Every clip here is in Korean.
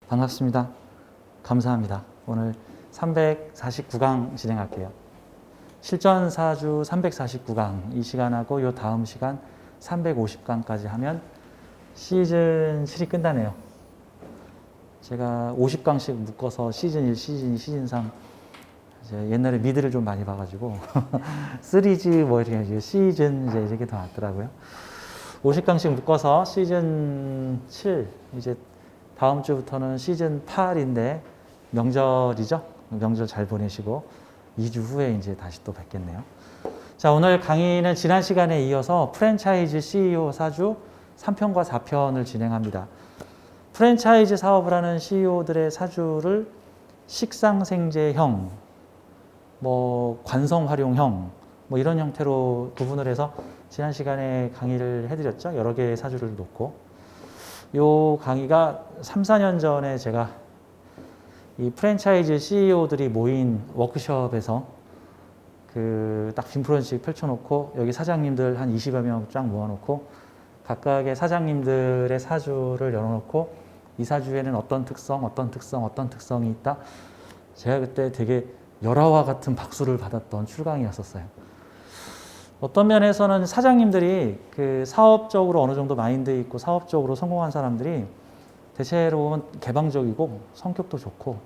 반갑습니다. 감사합니다. 오늘 349강 진행할게요. 실전사주 349강 이 시간하고 요 다음 시간 350강까지 하면 시즌 7이 끝나네요. 제가 50강씩 묶어서 시즌 1, 시즌 2, 시즌 3 이제 옛날에 미드를 좀 많이 봐가지고 시리즈 뭐 이렇게 시즌 이제 이렇게 더 낫더라고요. 50강씩 묶어서 시즌 7 이제 다음 주부터는 시즌 8인데 명절이죠. 명절 잘 보내시고 2주 후에 이제 다시 또 뵙겠네요. 자, 오늘 강의는 지난 시간에 이어서 프랜차이즈 CEO 사주 3편과 4편을 진행합니다. 프랜차이즈 사업을 하는 CEO들의 사주를 식상생재형, 뭐 관성활용형, 뭐 이런 형태로 구분을 해서 지난 시간에 강의를 해드렸죠. 여러 개의 사주를 놓고. 요 강의가 3, 4년 전에 제가 이 프랜차이즈 CEO들이 모인 워크숍에서 그 딱 빔프런식 펼쳐놓고 여기 사장님들 한 20여 명 쫙 모아놓고 각각의 사장님들의 사주를 열어놓고 이 사주에는 어떤 특성, 어떤 특성, 어떤 특성이 있다. 제가 그때 되게 열화와 같은 박수를 받았던 출강이었었어요. 어떤 면에서는 사장님들이 그 사업적으로 어느 정도 마인드 있고 사업적으로 성공한 사람들이 대체로 보면 개방적이고 성격도 좋고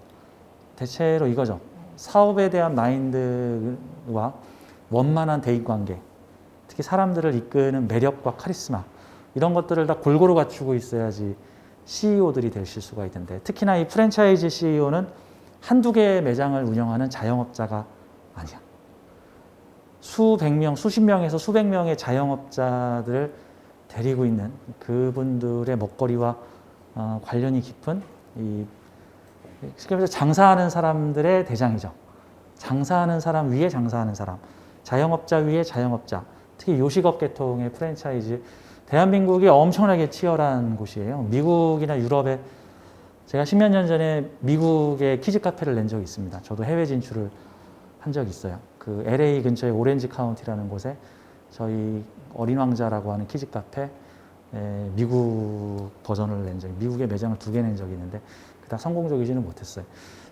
대체로 이거죠. 사업에 대한 마인드와 원만한 대인관계, 특히 사람들을 이끄는 매력과 카리스마 이런 것들을 다 골고루 갖추고 있어야지 CEO들이 되실 수가 있는데 특히나 이 프랜차이즈 CEO는 한두 개의 매장을 운영하는 자영업자가 아니야. 수백 명, 수십 명에서 수백 명의 자영업자들을 데리고 있는 그분들의 먹거리와 관련이 깊은 이 쉽게 말해서 장사하는 사람들의 대장이죠. 장사하는 사람 위에 장사하는 사람, 자영업자 위에 자영업자, 특히 요식업 계통의 프랜차이즈. 대한민국이 엄청나게 치열한 곳이에요. 미국이나 유럽에 제가 10몇 년 전에 미국에 키즈 카페를 낸 적이 있습니다. 저도 해외 진출을 한 적이 있어요. 그 LA 근처에 오렌지 카운티라는 곳에 저희 어린 왕자라고 하는 키즈 카페 미국 버전을 낸 적이, 미국에 매장을 2개 낸 적이 있는데 그다음 성공적이지는 못했어요.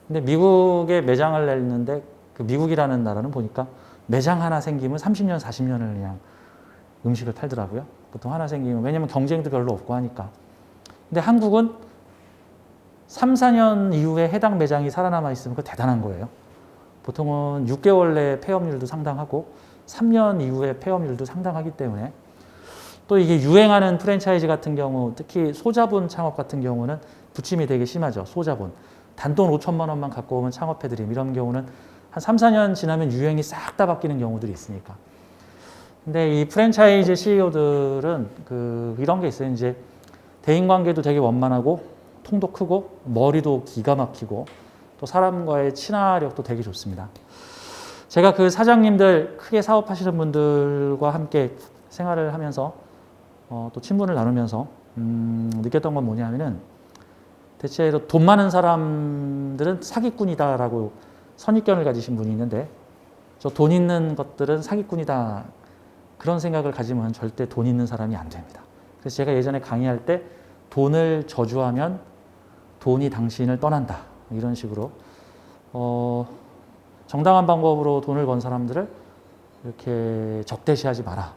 근데 미국에 매장을 냈는데 그 미국이라는 나라는 보니까 매장 하나 생기면 30년, 40년을 그냥 음식을 팔더라고요. 보통 하나 생기면, 왜냐면 경쟁도 별로 없고 하니까. 근데 한국은 3, 4년 이후에 해당 매장이 살아남아 있으면 그거 대단한 거예요. 보통은 6개월 내에 폐업률도 상당하고 3년 이후에 폐업률도 상당하기 때문에 또 이게 유행하는 프랜차이즈 같은 경우 특히 소자본 창업 같은 경우는 부침이 되게 심하죠. 소자본. 단돈 5천만 원만 갖고 오면 창업해드림. 이런 경우는 한 3, 4년 지나면 유행이 싹 다 바뀌는 경우들이 있으니까. 근데 이 프랜차이즈 CEO들은 이런 게 있어요. 이제 대인관계도 되게 원만하고 통도 크고 머리도 기가 막히고 또 사람과의 친화력도 되게 좋습니다. 제가 그 사장님들 크게 사업하시는 분들과 함께 생활을 하면서 또 친분을 나누면서 느꼈던 건 뭐냐면은 대체로 돈 많은 사람들은 사기꾼이다라고 선입견을 가지신 분이 있는데 저 돈 있는 것들은 사기꾼이다 그런 생각을 가지면 절대 돈 있는 사람이 안 됩니다. 그래서 제가 예전에 강의할 때 돈을 저주하면 돈이 당신을 떠난다 이런 식으로 정당한 방법으로 돈을 번 사람들을 이렇게 적대시하지 마라.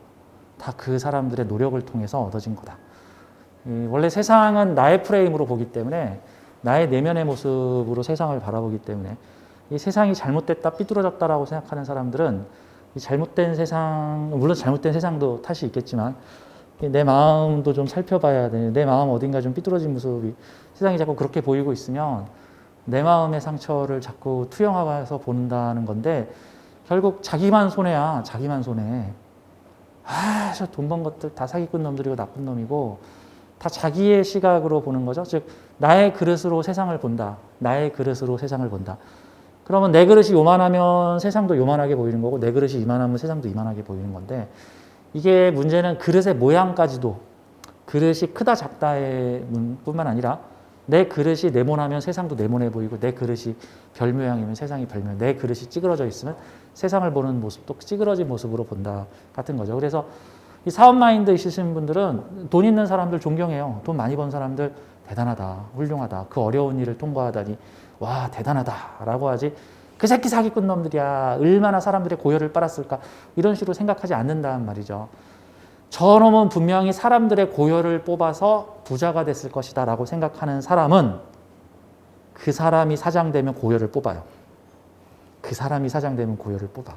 다 그 사람들의 노력을 통해서 얻어진 거다. 원래 세상은 나의 프레임으로 보기 때문에 나의 내면의 모습으로 세상을 바라보기 때문에 이 세상이 잘못됐다, 삐뚤어졌다라고 생각하는 사람들은 이 잘못된 세상, 물론 잘못된 세상도 탓이 있겠지만 내 마음도 좀 살펴봐야 돼. 내 마음 어딘가 좀 삐뚤어진 모습이 세상이 자꾸 그렇게 보이고 있으면 내 마음의 상처를 자꾸 투영해서 본다는 건데 결국 자기만 손해야. 자기만 손해. 저 돈 번 것들 다 사기꾼 놈들이고 나쁜 놈이고 다 자기의 시각으로 보는 거죠. 즉 나의 그릇으로 세상을 본다. 나의 그릇으로 세상을 본다. 그러면 내 그릇이 요만하면 세상도 요만하게 보이는 거고 내 그릇이 이만하면 세상도 이만하게 보이는 건데 이게 문제는 그릇의 모양까지도 그릇이 크다 작다의 뿐만 아니라 내 그릇이 네모나면 세상도 네모네 보이고 내 그릇이 별 모양이면 세상이 별 모양, 내 그릇이 찌그러져 있으면 세상을 보는 모습도 찌그러진 모습으로 본다 같은 거죠. 그래서 이 사업 마인드 있으신 분들은 돈 있는 사람들 존경해요. 돈 많이 번 사람들 대단하다, 훌륭하다, 그 어려운 일을 통과하다니 와 대단하다라고 하지 그 새끼 사기꾼 놈들이야 얼마나 사람들의 고열을 빨았을까 이런 식으로 생각하지 않는단 말이죠. 저놈은 분명히 사람들의 고열을 뽑아서 부자가 됐을 것이다 라고 생각하는 사람은 그 사람이 사장되면 고열을 뽑아요. 그 사람이 사장되면 고열을 뽑아.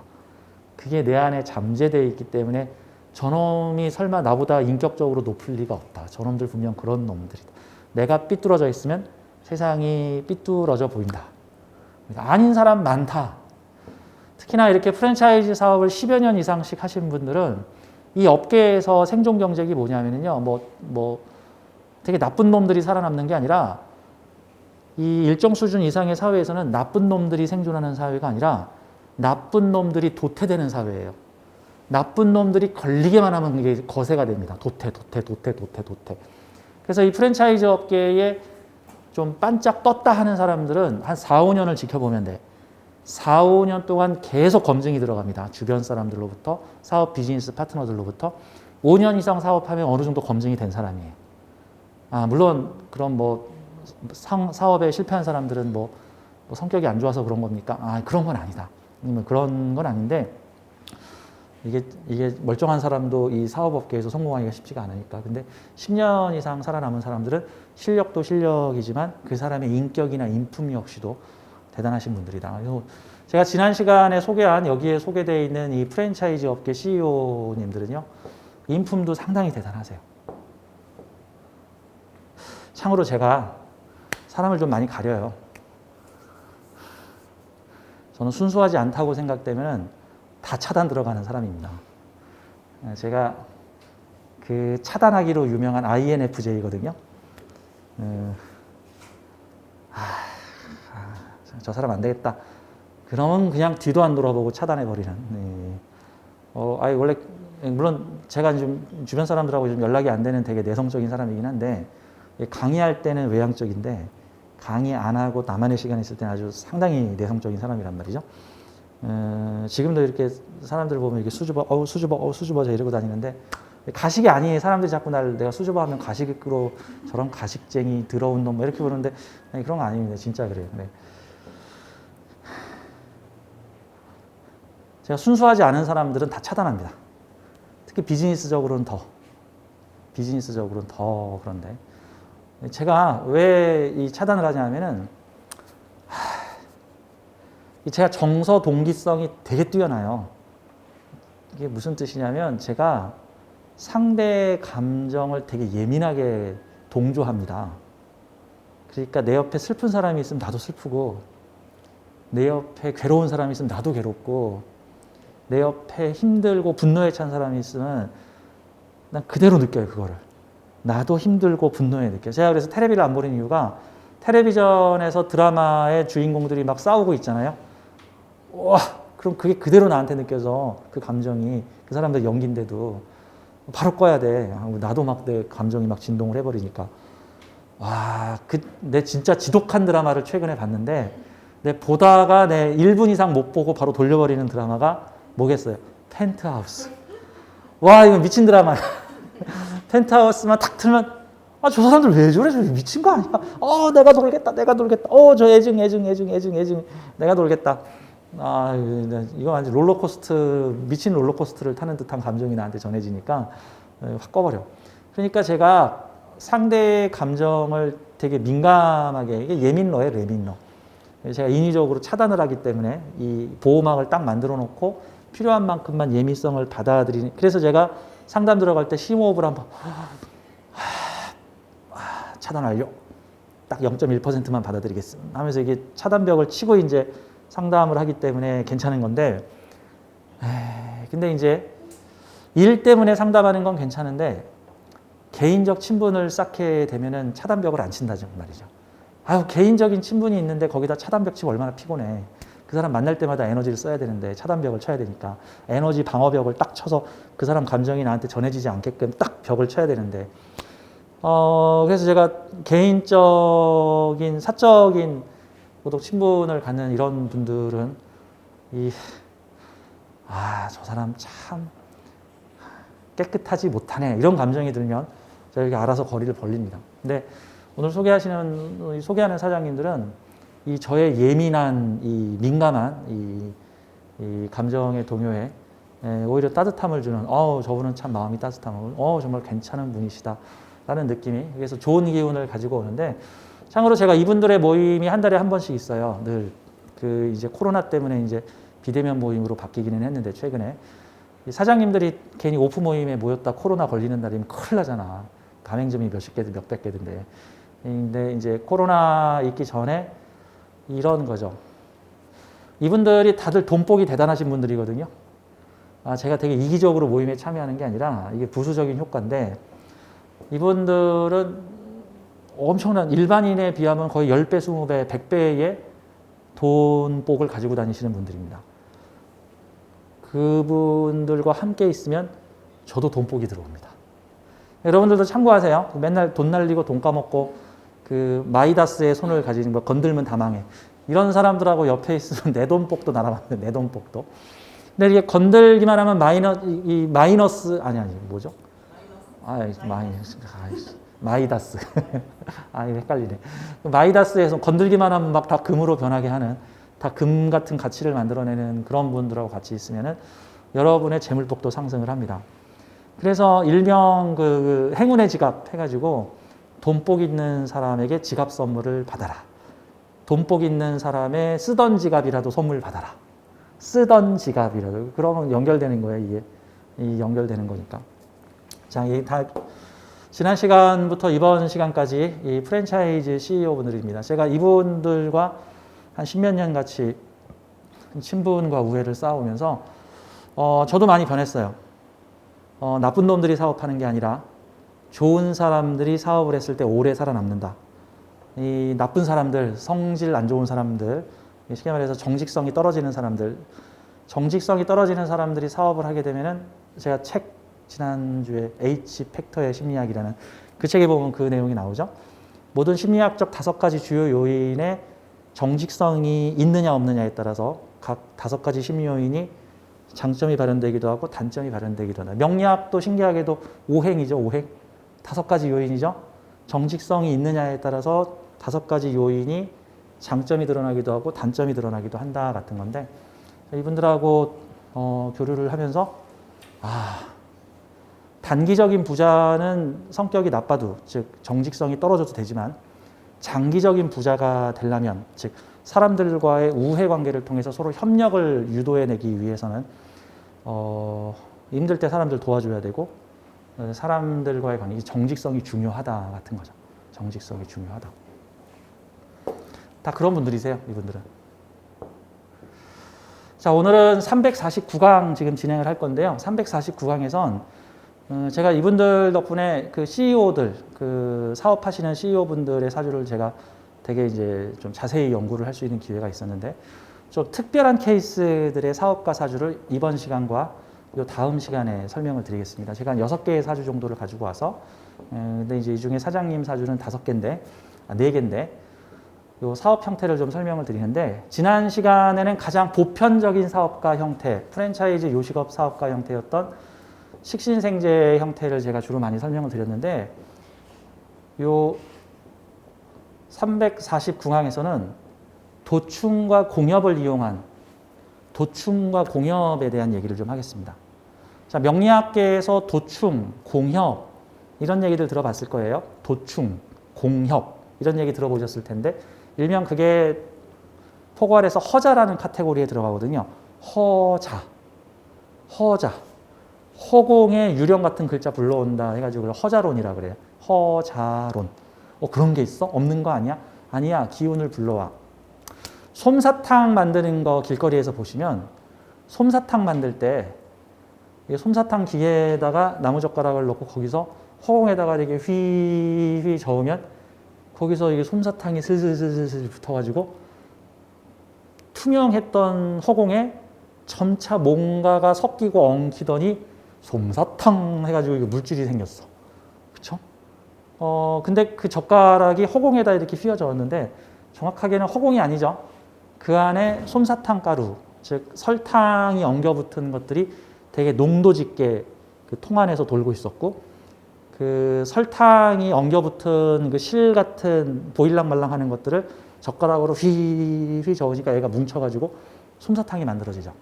그게 내 안에 잠재되어 있기 때문에 저놈이 설마 나보다 인격적으로 높을 리가 없다. 저놈들 분명 그런 놈들이다. 내가 삐뚤어져 있으면 세상이 삐뚤어져 보인다. 아닌 사람 많다. 특히나 이렇게 프랜차이즈 사업을 10여 년 이상씩 하신 분들은 이 업계에서 생존 경쟁이 뭐냐면요. 되게 나쁜 놈들이 살아남는 게 아니라 이 일정 수준 이상의 사회에서는 나쁜 놈들이 생존하는 사회가 아니라 나쁜 놈들이 도태되는 사회예요. 나쁜 놈들이 걸리게만 하면 이게 거세가 됩니다. 도태. 그래서 이 프랜차이즈 업계에 좀 반짝 떴다 하는 사람들은 한 4, 5년을 지켜보면 돼. 4, 5년 동안 계속 검증이 들어갑니다. 주변 사람들로부터, 사업 비즈니스 파트너들로부터. 5년 이상 사업하면 어느 정도 검증이 된 사람이에요. 물론 그런 사업에 실패한 사람들은 성격이 안 좋아서 그런 겁니까? 그런 건 아니다. 그런 건 아닌데 이게 멀쩡한 사람도 이 사업업계에서 성공하기가 쉽지가 않으니까. 근데 10년 이상 살아남은 사람들은 실력도 실력이지만 그 사람의 인격이나 인품 역시도 대단하신 분들이다. 그래서 제가 지난 시간에 소개한 여기에 소개되어 있는 이 프랜차이즈 업계 CEO님들은요. 인품도 상당히 대단하세요. 참고로 제가 사람을 좀 많이 가려요. 저는 순수하지 않다고 생각되면 다 차단 들어가는 사람입니다. 제가 그 차단하기로 유명한 INFJ거든요. 저 사람 안 되겠다. 그러면 그냥 뒤도 안 돌아보고 차단해버리는. 원래 물론 제가 좀 주변 사람들하고 좀 연락이 안 되는 되게 내성적인 사람이긴 한데 강의할 때는 외향적인데 강의 안 하고 나만의 시간 있을 때는 아주 상당히 내성적인 사람이란 말이죠. 지금도 이렇게 사람들 보면 이렇게 수줍어 이러고 다니는데 가식이 아니에요. 사람들이 자꾸 내가 수줍어하면 가식이 끌어 저런 가식쟁이 더러운 놈 이렇게 보는데 그런 거 아닙니다. 진짜 그래요. 네. 제가 순수하지 않은 사람들은 다 차단합니다. 특히 비즈니스적으로는 더 그런데 제가 왜 이 차단을 하냐면은 제가 정서 동기성이 되게 뛰어나요. 이게 무슨 뜻이냐면 제가 상대의 감정을 되게 예민하게 동조합니다. 그러니까 내 옆에 슬픈 사람이 있으면 나도 슬프고 내 옆에 괴로운 사람이 있으면 나도 괴롭고 내 옆에 힘들고 분노에 찬 사람이 있으면 난 그대로 느껴요. 그거를. 나도 힘들고 분노에 느껴요. 제가 그래서 테레비를 안 보는 이유가 텔레비전에서 드라마의 주인공들이 막 싸우고 있잖아요. 와, 그럼 그게 그대로 나한테 느껴져. 그 감정이. 그 사람들 연기인데도 바로 꺼야 돼. 나도 막 내 감정이 막 진동을 해버리니까. 와, 내 진짜 지독한 드라마를 최근에 봤는데 내 보다가 내 1분 이상 못 보고 바로 돌려버리는 드라마가 뭐겠어요? 펜트하우스. 와, 이거 미친 드라마야. 펜트하우스만 탁 틀면 저 사람들 왜 저래? 저 미친 거 아니야? 내가 놀겠다. 저 애증. 내가 놀겠다. 이거 완전 미친 롤러코스터를 타는 듯한 감정이 나한테 전해지니까 확 꺼버려. 그러니까 제가 상대의 감정을 되게 민감하게, 이게 예민러예요, 예민러. 제가 인위적으로 차단을 하기 때문에 이 보호막을 딱 만들어 놓고 필요한 만큼만 예민성을 받아들이는. 그래서 제가 상담 들어갈 때 심호흡을 한번 차단 완료. 딱 0.1%만 받아들이겠습니다. 하면서 이게 차단벽을 치고 이제 상담을 하기 때문에 괜찮은 건데, 근데 이제 일 때문에 상담하는 건 괜찮은데 개인적 친분을 쌓게 되면은 차단벽을 안 친다죠 말이죠. 개인적인 친분이 있는데 거기다 차단벽 치고 얼마나 피곤해. 그 사람 만날 때마다 에너지를 써야 되는데 차단벽을 쳐야 되니까 에너지 방어벽을 딱 쳐서 그 사람 감정이 나한테 전해지지 않게끔 딱 벽을 쳐야 되는데 그래서 제가 개인적인, 사적인 고독 친분을 갖는 이런 분들은 저 사람 참 깨끗하지 못하네. 이런 감정이 들면 제가 이렇게 알아서 거리를 벌립니다. 근데 오늘 소개하는 사장님들은 이 저의 예민한, 이 민감한, 이 감정의 동요에 오히려 따뜻함을 주는, 저분은 참 마음이 따뜻하고, 정말 괜찮은 분이시다. 라는 느낌이, 그래서 좋은 기운을 가지고 오는데, 참고로 제가 이분들의 모임이 한 달에 한 번씩 있어요. 늘. 이제 코로나 때문에 이제 비대면 모임으로 바뀌기는 했는데, 최근에. 사장님들이 괜히 오프 모임에 모였다 코로나 걸리는 날이면 큰일 나잖아. 가맹점이 몇십 개든 몇백 개든데. 근데 이제 코로나 있기 전에 이런 거죠. 이분들이 다들 돈복이 대단하신 분들이거든요. 제가 되게 이기적으로 모임에 참여하는 게 아니라 이게 부수적인 효과인데, 이분들은 엄청난, 일반인에 비하면 거의 10배, 20배, 100배의 돈복을 가지고 다니시는 분들입니다. 그분들과 함께 있으면 저도 돈복이 들어옵니다. 여러분들도 참고하세요. 맨날 돈 날리고 돈 까먹고 마이다스의 손을 가지는 거, 건들면 다 망해. 이런 사람들하고 옆에 있으면 내 돈복도 날아가는데, 내 돈복도. 근데 이게 건들기만 하면 마이너스, 뭐죠? 마이다스. 헷갈리네. 마이다스에서 건들기만 하면 막 다 금으로 변하게 하는, 다 금 같은 가치를 만들어내는 그런 분들하고 같이 있으면은 여러분의 재물복도 상승을 합니다. 그래서 일명 행운의 지갑 해가지고 돈복 있는 사람에게 지갑 선물을 받아라. 돈복 있는 사람의 쓰던 지갑이라도 선물 받아라. 쓰던 지갑이라도. 그러면 연결되는 거예요, 이게. 이 연결되는 거니까. 자, 지난 시간부터 이번 시간까지 이 프랜차이즈 CEO 분들입니다. 제가 이분들과 한 십몇 년 같이 친분과 우애를 쌓으면서 저도 많이 변했어요. 나쁜 놈들이 사업하는 게 아니라 좋은 사람들이 사업을 했을 때 오래 살아남는다. 이 나쁜 사람들, 성질 안 좋은 사람들, 쉽게 말해서 정직성이 떨어지는 사람들이 사업을 하게 되면은, 제가 지난주에 H팩터의 심리학이라는 그 책에 보면 그 내용이 나오죠. 모든 심리학적 5가지 주요 요인의 정직성이 있느냐 없느냐에 따라서 각 5가지 심리 요인이 장점이 발현되기도 하고 단점이 발현되기도 한다. 명리학도 신기하게도 5행이죠. 5행. 5가지 요인이죠. 정직성이 있느냐에 따라서 5가지 요인이 장점이 드러나기도 하고 단점이 드러나기도 한다 같은 건데, 이분들하고 교류를 하면서 단기적인 부자는 성격이 나빠도, 즉 정직성이 떨어져도 되지만, 장기적인 부자가 되려면, 즉 사람들과의 우애 관계를 통해서 서로 협력을 유도해내기 위해서는 힘들 때 사람들 도와줘야 되고, 사람들과의 관계, 정직성이 중요하다 같은 거죠. 정직성이 중요하다. 다 그런 분들이세요, 이분들은. 자, 오늘은 349강 지금 진행을 할 건데요. 349강에선 제가 이분들 덕분에 CEO들, 사업하시는 CEO분들의 사주를 제가 되게 이제 좀 자세히 연구를 할 수 있는 기회가 있었는데, 좀 특별한 케이스들의 사업가 사주를 이번 시간과 요 다음 시간에 설명을 드리겠습니다. 제가 한 6개의 사주 정도를 가지고 와서, 근데 이제 이 중에 사장님 사주는 4개인데, 요 사업 형태를 좀 설명을 드리는데, 지난 시간에는 가장 보편적인 사업가 형태, 프랜차이즈 요식업 사업가 형태였던 식신생제 형태를 제가 주로 많이 설명을 드렸는데, 요 349강에서는 도충과 공협을 이용한, 도충과 공협에 대한 얘기를 좀 하겠습니다. 자, 명리학계에서 도충, 공협 이런 얘기들 들어봤을 거예요. 도충, 공협 이런 얘기 들어보셨을 텐데, 일명 그게 포괄해서 허자라는 카테고리에 들어가거든요. 허자, 허공에 유령 같은 글자 불러온다 해가지고 허자론이라 그래요. 허자론. 그런 게 있어? 없는 거 아니야? 아니야. 기운을 불러와. 솜사탕 만드는 거 길거리에서 보시면, 솜사탕 만들 때 솜사탕 기계에다가 나무젓가락을 넣고 거기서 허공에다가 이렇게 휘휘 저으면 거기서 이게 솜사탕이 슬슬슬슬 붙어가지고 투명했던 허공에 점차 뭔가가 섞이고 엉키더니 솜사탕 해가지고 이게 물질이 생겼어. 그쵸? 근데 그 젓가락이 허공에다 이렇게 휘어졌는데 정확하게는 허공이 아니죠. 그 안에 솜사탕 가루, 즉 설탕이 엉겨붙은 것들이 되게 농도 짙게 그 통 안에서 돌고 있었고, 그 설탕이 엉겨붙은 그 실 같은 보일랑말랑하는 것들을 젓가락으로 휘휘 저으니까 얘가 뭉쳐가지고 솜사탕이 만들어지죠.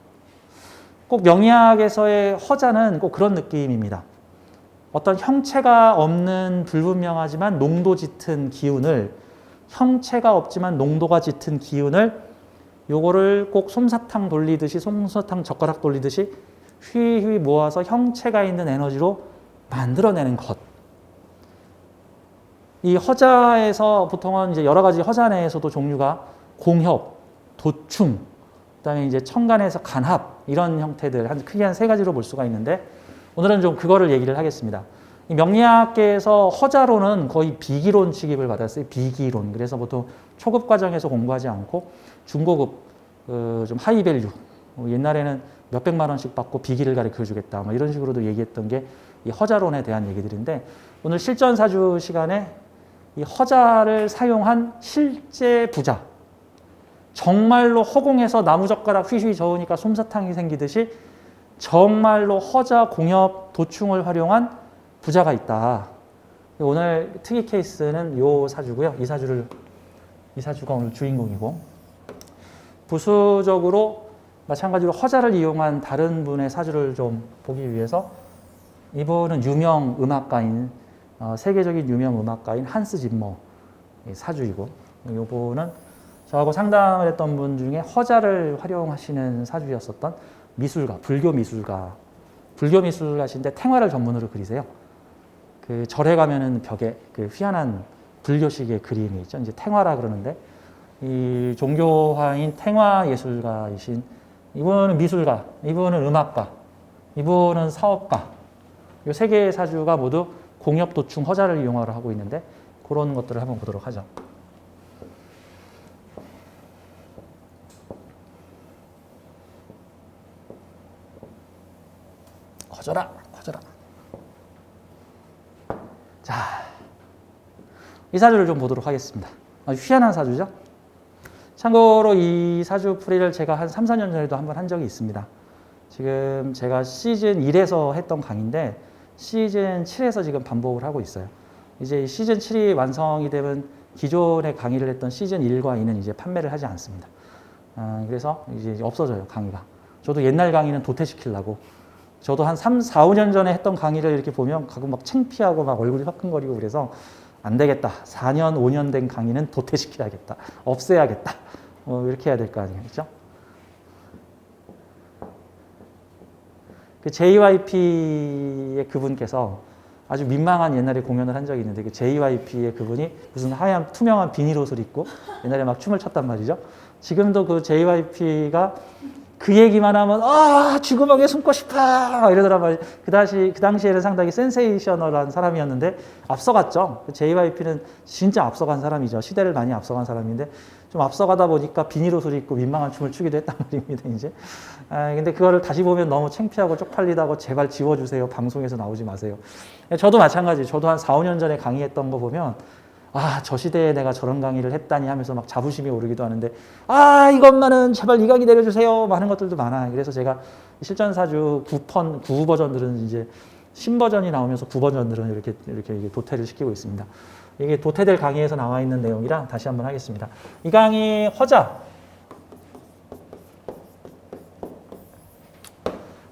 꼭 명리학에서의 허자는 꼭 그런 느낌입니다. 어떤 형체가 없는 불분명하지만 농도 짙은 기운을, 형체가 없지만 농도가 짙은 기운을 요거를 꼭 솜사탕 돌리듯이, 솜사탕 젓가락 돌리듯이 휘휘 모아서 형체가 있는 에너지로 만들어내는 것. 이 허자에서 보통은 이제 여러 가지 허자 내에서도 종류가 공협, 도충, 그다음에 이제 천간에서 간합, 이런 형태들 크게 한 세 가지로 볼 수가 있는데, 오늘은 좀 그거를 얘기를 하겠습니다. 이 명리학계에서 허자로는 거의 비기론 취급을 받았어요. 비기론. 그래서 보통 초급 과정에서 공부하지 않고 중고급, 좀 하이밸류, 옛날에는 몇백만 원씩 받고 비기를 가르쳐 주겠다, 뭐 이런 식으로도 얘기했던 게 이 허자론에 대한 얘기들인데, 오늘 실전사주 시간에 이 허자를 사용한 실제 부자, 정말로 허공에서 나무젓가락 휘휘 저으니까 솜사탕이 생기듯이 정말로 허자, 공협, 도충을 활용한 부자가 있다. 오늘 특이 케이스는 이 사주고요. 이 사주가 오늘 주인공이고, 부수적으로 마찬가지로 허자를 이용한 다른 분의 사주를 좀 보기 위해서, 이분은 유명 음악가인, 세계적인 유명 음악가인 한스 짐머 사주이고, 이분은 저하고 상담을 했던 분 중에 허자를 활용하시는 사주였었던 미술가, 불교 미술가신데 탱화를 전문으로 그리세요. 그 절에 가면은 벽에 그 희한한 불교식의 그림이 있죠. 이제 탱화라 그러는데, 이 종교화인 탱화 예술가이신 이분은 미술가, 이분은 음악가, 이분은 사업가. 이 세 개의 사주가 모두 공협, 도충, 허자를 이용하러 하고 있는데, 그런 것들을 한번 보도록 하죠. 커져라. 자, 이 사주를 좀 보도록 하겠습니다. 아주 희한한 사주죠. 참고로 이 사주 풀이를 제가 한 3, 4년 전에도 한번 한 적이 있습니다. 지금 제가 시즌 1에서 했던 강의인데 시즌 7에서 지금 반복을 하고 있어요. 이제 시즌 7이 완성이 되면 기존에 강의를 했던 시즌 1과 2는 이제 판매를 하지 않습니다. 그래서 이제 없어져요, 강의가. 저도 옛날 강의는 도태시키려고, 저도 한 3, 4, 5년 전에 했던 강의를 이렇게 보면 가끔 막 창피하고 막 얼굴이 화끈거리고 그래서 안 되겠다. 4년, 5년 된 강의는 도태시켜야겠다. 없애야겠다. 이렇게 해야 될 거 아니에요. 그렇죠? 그 JYP의 그분께서 아주 민망한 옛날에 공연을 한 적이 있는데, 그 JYP의 그분이 무슨 하얀 투명한 비닐 옷을 입고 옛날에 막 춤을 췄단 말이죠. 지금도 그 JYP가 그 얘기만 하면 쥐구멍에 숨고 싶어 이러더란 말이에요. 그 당시에는 상당히 센세이셔널한 사람이었는데 앞서갔죠. JYP는 진짜 앞서간 사람이죠. 시대를 많이 앞서간 사람인데 좀 앞서가다 보니까 비닐 옷을 입고 민망한 춤을 추기도 했단 말입니다. 이제. 근데 그거를 다시 보면 너무 창피하고 쪽팔리다고 제발 지워주세요. 방송에서 나오지 마세요. 저도 마찬가지. 저도 한 4, 5년 전에 강의했던 거 보면 저 시대에 내가 저런 강의를 했다니 하면서 막 자부심이 오르기도 하는데, 이것만은 제발 이 강의 내려주세요. 하는 것들도 많아요. 그래서 제가 실전사주 9 버전들은 이제 신버전이 나오면서 9버전들은 이렇게 도태를 시키고 있습니다. 이게 도태될 강의에서 나와 있는 내용이라 다시 한번 하겠습니다. 이 강의 허자.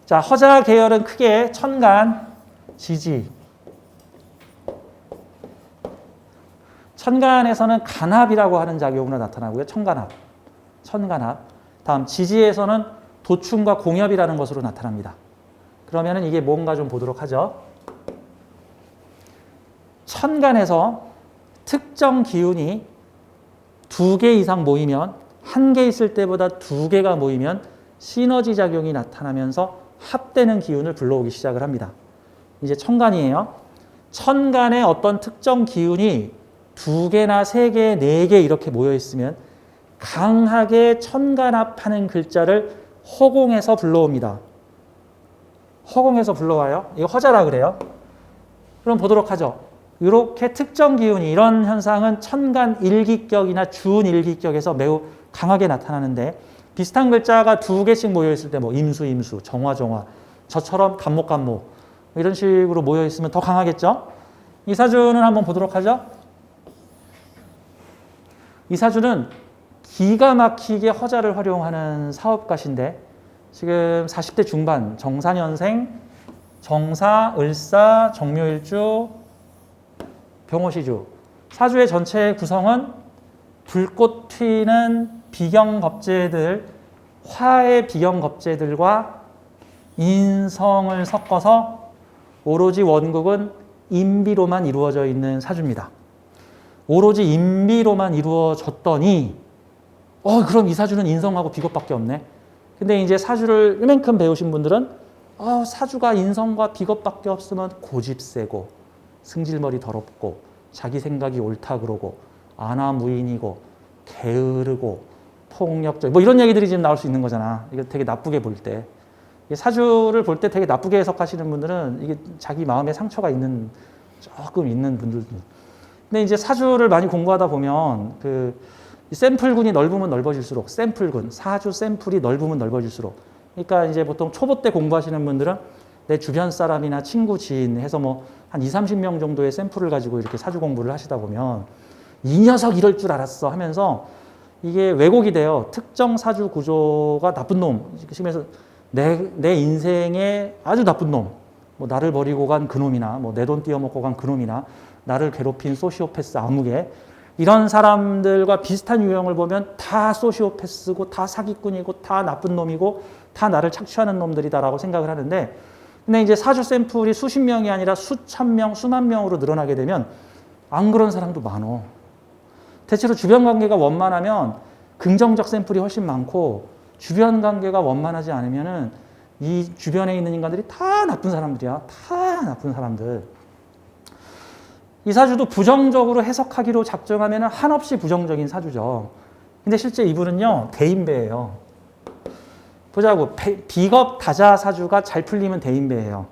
자, 허자 계열은 크게 천간, 지지. 천간에서는 간합이라고 하는 작용으로 나타나고요. 천간합. 다음 지지에서는 도충과 공협이라는 것으로 나타납니다. 그러면 이게 뭔가 좀 보도록 하죠. 천간에서 특정 기운이 2개 이상 모이면, 1개 있을 때보다 2개가 모이면 시너지 작용이 나타나면서 합되는 기운을 불러오기 시작을 합니다. 이제 천간이에요. 천간에 어떤 특정 기운이 2개나 3개, 4개 이렇게 모여 있으면 강하게 천간합하는 글자를 허공에서 불러옵니다. 허공에서 불러와요. 이거 허자라 그래요. 그럼 보도록 하죠. 이렇게 특정 기운이 이런 현상은 천간 일기격이나 주운 일기격에서 매우 강하게 나타나는데 비슷한 글자가 두 개씩 모여 있을 때 뭐 임수 임수, 정화 정화, 저처럼 간목 간목 이런 식으로 모여 있으면 더 강하겠죠? 이 사주는 한번 보도록 하죠. 이 사주는 기가 막히게 허자를 활용하는 사업가신데 지금 40대 중반 정사년생, 정사, 을사, 정묘일주, 병호시주 사주의 전체 구성은 불꽃 튀는 비경겁재들, 화의 비경겁재들과 인성을 섞어서 오로지 원국은 인비로만 이루어져 있는 사주입니다. 오로지 인비로만 이루어졌더니 그럼 이 사주는 인성하고 비겁밖에 없네. 근데 이제 사주를 이만큼 배우신 분들은 사주가 인성과 비겁밖에 없으면 고집 세고 승질머리 더럽고 자기 생각이 옳다 그러고 아나무인이고 게으르고 폭력적 뭐 이런 얘기들이 지금 나올 수 있는 거잖아. 이거 되게 나쁘게 볼 때. 사주를 볼 때 되게 나쁘게 해석하시는 분들은 이게 자기 마음에 상처가 조금 있는 분들도. 근데 이제 사주를 많이 공부하다 보면 샘플군이 넓으면 넓어질수록 샘플군, 사주 샘플이 넓으면 넓어질수록 그러니까 이제 보통 초보 때 공부하시는 분들은 내 주변 사람이나 친구, 지인 해서 뭐 한 20, 30명 정도의 샘플을 가지고 이렇게 사주 공부를 하시다 보면 이 녀석 이럴 줄 알았어 하면서 이게 왜곡이 돼요. 특정 사주 구조가 나쁜 놈, 심해서 내 인생에 아주 나쁜 놈, 뭐 나를 버리고 간 그놈이나 뭐 내 돈 띄어먹고 간 그놈이나 나를 괴롭힌 소시오패스 아무개 이런 사람들과 비슷한 유형을 보면 다 소시오패스고 다 사기꾼이고 다 나쁜 놈이고 다 나를 착취하는 놈들이다라고 생각을 하는데 근데 이제 사주 샘플이 수십 명이 아니라 수천 명, 수만 명으로 늘어나게 되면 안 그런 사람도 많어. 대체로 주변 관계가 원만하면 긍정적 샘플이 훨씬 많고 주변 관계가 원만하지 않으면은 이 주변에 있는 인간들이 다 나쁜 사람들이야. 다 나쁜 사람들. 이 사주도 부정적으로 해석하기로 작정하면 한없이 부정적인 사주죠. 근데 실제 이분은요, 대인배예요. 보자고. 비겁 다자 사주가 잘 풀리면 대인배예요.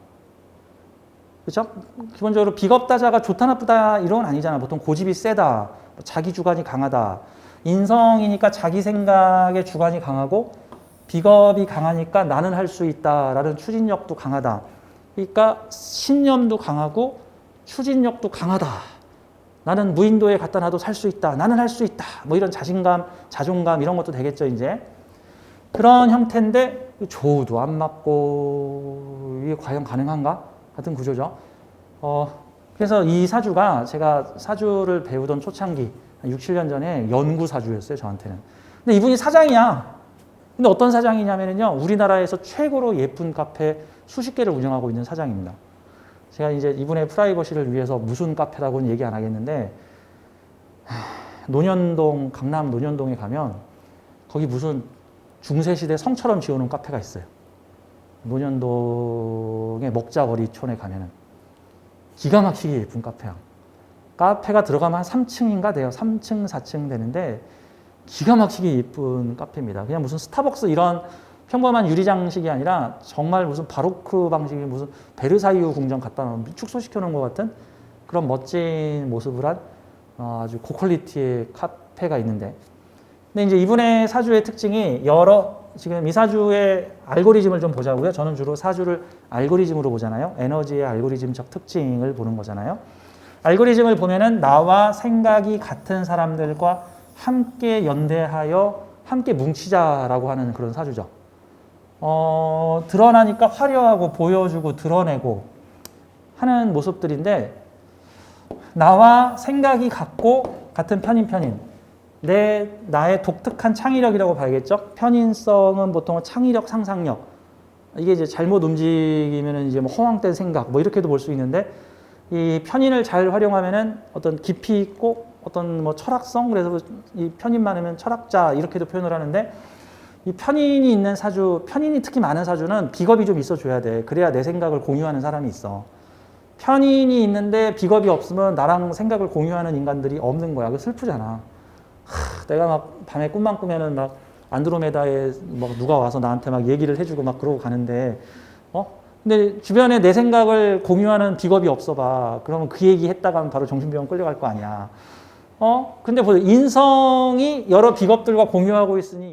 그렇죠? 기본적으로 비겁 다자가 좋다 나쁘다 이런 건 아니잖아. 보통 고집이 세다, 자기 주관이 강하다. 인성이니까 자기 생각의 주관이 강하고 비겁이 강하니까 나는 할 수 있다라는 추진력도 강하다. 그러니까 신념도 강하고 추진력도 강하다. 나는 무인도에 갖다 놔도 살 수 있다. 나는 할 수 있다. 뭐 이런 자신감, 자존감 이런 것도 되겠죠, 이제. 그런 형태인데 조우도 안 맞고 이게 과연 가능한가? 같은 구조죠. 그래서 이 사주가 제가 사주를 배우던 초창기 6, 7년 전에 연구 사주였어요, 저한테는. 근데 이분이 사장이야. 근데 어떤 사장이냐면요, 우리나라에서 최고로 예쁜 카페 수십 개를 운영하고 있는 사장입니다. 제가 이제 이분의 프라이버시를 위해서 무슨 카페라고는 얘기 안 하겠는데, 논현동, 강남 논현동에 가면 거기 무슨 중세시대 성처럼 지어놓은 카페가 있어요. 논현동의 먹자거리촌에 가면은 기가 막히게 예쁜 카페야. 카페가 들어가면 한 3층인가 돼요. 3층, 4층 되는데 기가 막히게 예쁜 카페입니다. 그냥 무슨 스타벅스 이런 평범한 유리장식이 아니라 정말 무슨 바로크 방식의 무슨 베르사유 궁전 갖다 놓은 축소시켜 놓은 것 같은 그런 멋진 모습을 한 아주 고퀄리티의 카페가 있는데, 근데 이제 이분의 사주의 특징이 지금 이 사주의 알고리즘을 좀 보자고요. 저는 주로 사주를 알고리즘으로 보잖아요. 에너지의 알고리즘적 특징을 보는 거잖아요. 알고리즘을 보면은 나와 생각이 같은 사람들과 함께 연대하여 함께 뭉치자라고 하는 그런 사주죠. 드러나니까 화려하고 보여주고 드러내고 하는 모습들인데, 나와 생각이 같은 편인 나의 독특한 창의력이라고 봐야겠죠. 편인성은 보통 창의력, 상상력, 이게 이제 잘못 움직이면은 이제 뭐 허황된 생각 뭐 이렇게도 볼 수 있는데, 이 편인을 잘 활용하면은 어떤 깊이 있고 어떤 뭐 철학성, 그래서 이 편인 많으면 철학자 이렇게도 표현을 하는데, 이 편인이 있는 사주, 편인이 특히 많은 사주는 비겁이 좀 있어줘야 돼. 그래야 내 생각을 공유하는 사람이 있어. 편인이 있는데 비겁이 없으면 나랑 생각을 공유하는 인간들이 없는 거야. 그거 슬프잖아. 내가 막 밤에 꿈만 꾸면은 막 안드로메다에 뭐 누가 와서 나한테 막 얘기를 해주고 막 그러고 가는데, 근데 근데 주변에 내 생각을 공유하는 직업이 없어 봐. 그러면 그 얘기 했다가 하면 바로 정신병원 끌려갈 거 아니야. 근데 보세요. 인성이 여러 직업들과 공유하고 있으니